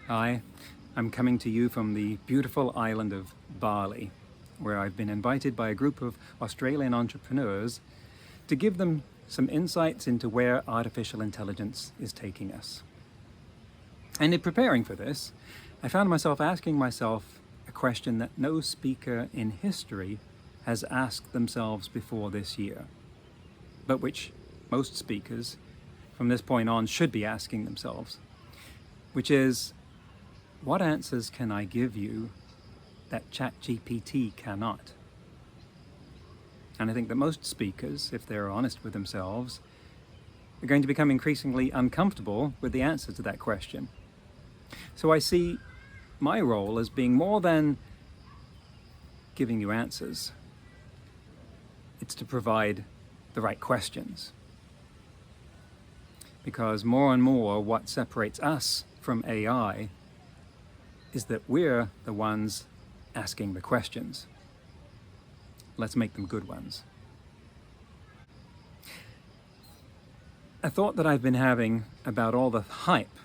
Hi, I'm coming to you from the beautiful island of Bali, where I've been invited by a group of Australian entrepreneurs to give them some insights into where artificial intelligence is taking us. And in preparing for this, I found myself asking myself a question that no speaker in history has asked themselves before this year, but which most speakers from this point on should be asking themselves, which is, what answers can I give you that ChatGPT cannot? And I think that most speakers, if they're honest with themselves, are going to become increasingly uncomfortable with the answer to that question. So I see my role as being more than giving you answers. It's to provide the right questions. Because more and more what separates us from AI is that we're the ones asking the questions. Let's make them good ones. A thought that I've been having about all the hype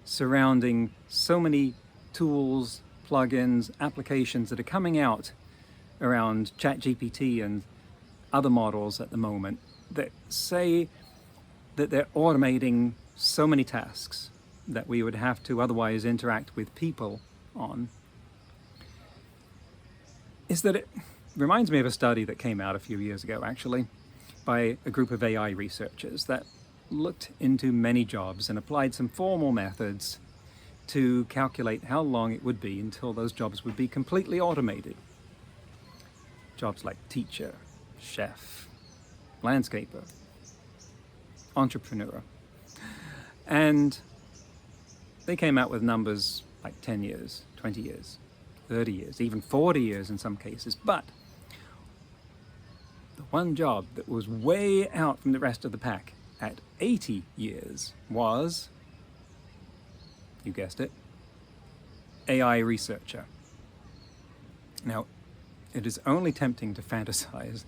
surrounding so many tools, plugins, applications that are coming out around ChatGPT and other models at the moment that say that they're automating so many tasks that we would have to otherwise interact with people on, is that it reminds me of a study that came out a few years ago, actually, by a group of AI researchers that looked into many jobs and applied some formal methods to calculate how long it would be until those jobs would be completely automated. Jobs like teacher, chef, landscaper, entrepreneur. And they came out with numbers like 10 years, 20 years, 30 years, even 40 years in some cases. But the one job that was way out from the rest of the pack at 80 years was, you guessed it, AI researcher. Now, it is only tempting to fantasize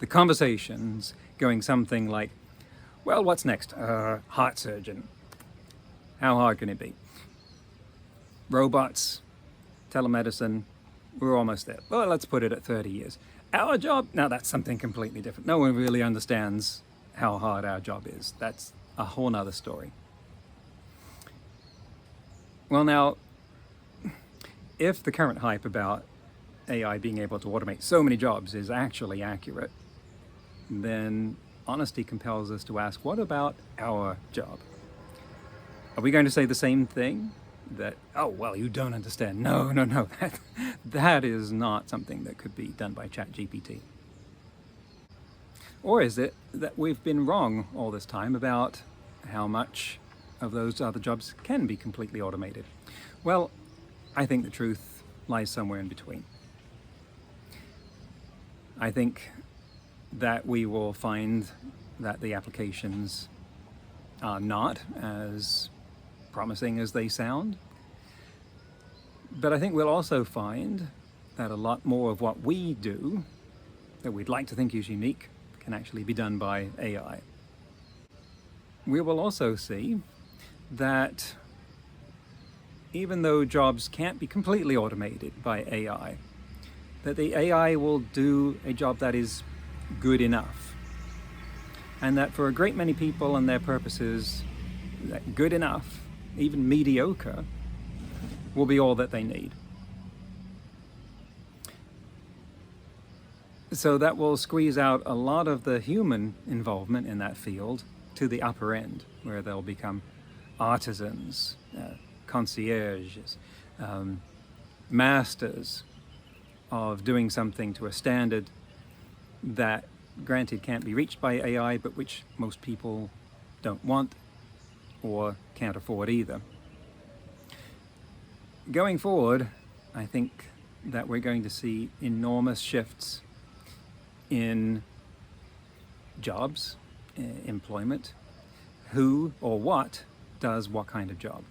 the conversations going something like, well, what's next? Heart surgeon. How hard can it be? Robots, telemedicine, we're almost there. Well, let's put it at 30 years. Our job, now that's something completely different. No one really understands how hard our job is. That's a whole nother story. Well, now, if the current hype about AI being able to automate so many jobs is actually accurate, then honesty compels us to ask, what about our job? Are we going to say the same thing? That, oh, well, you don't understand. No, that is not something that could be done by ChatGPT. Or is it that we've been wrong all this time about how much of those other jobs can be completely automated? Well, I think the truth lies somewhere in between. I think that we will find that the applications are not as promising as they sound. But I think we'll also find that a lot more of what we do, that we'd like to think is unique, can actually be done by AI. We will also see that even though jobs can't be completely automated by AI, that the AI will do a job that is good enough. And that for a great many people and their purposes, that good enough, even mediocre, will be all that they need. So that will squeeze out a lot of the human involvement in that field to the upper end, where they'll become artisans, concierges, masters of doing something to a standard that, granted, can't be reached by AI, but which most people don't want or can't afford either. Going forward, I think that we're going to see enormous shifts in jobs, employment, who or what does what kind of job.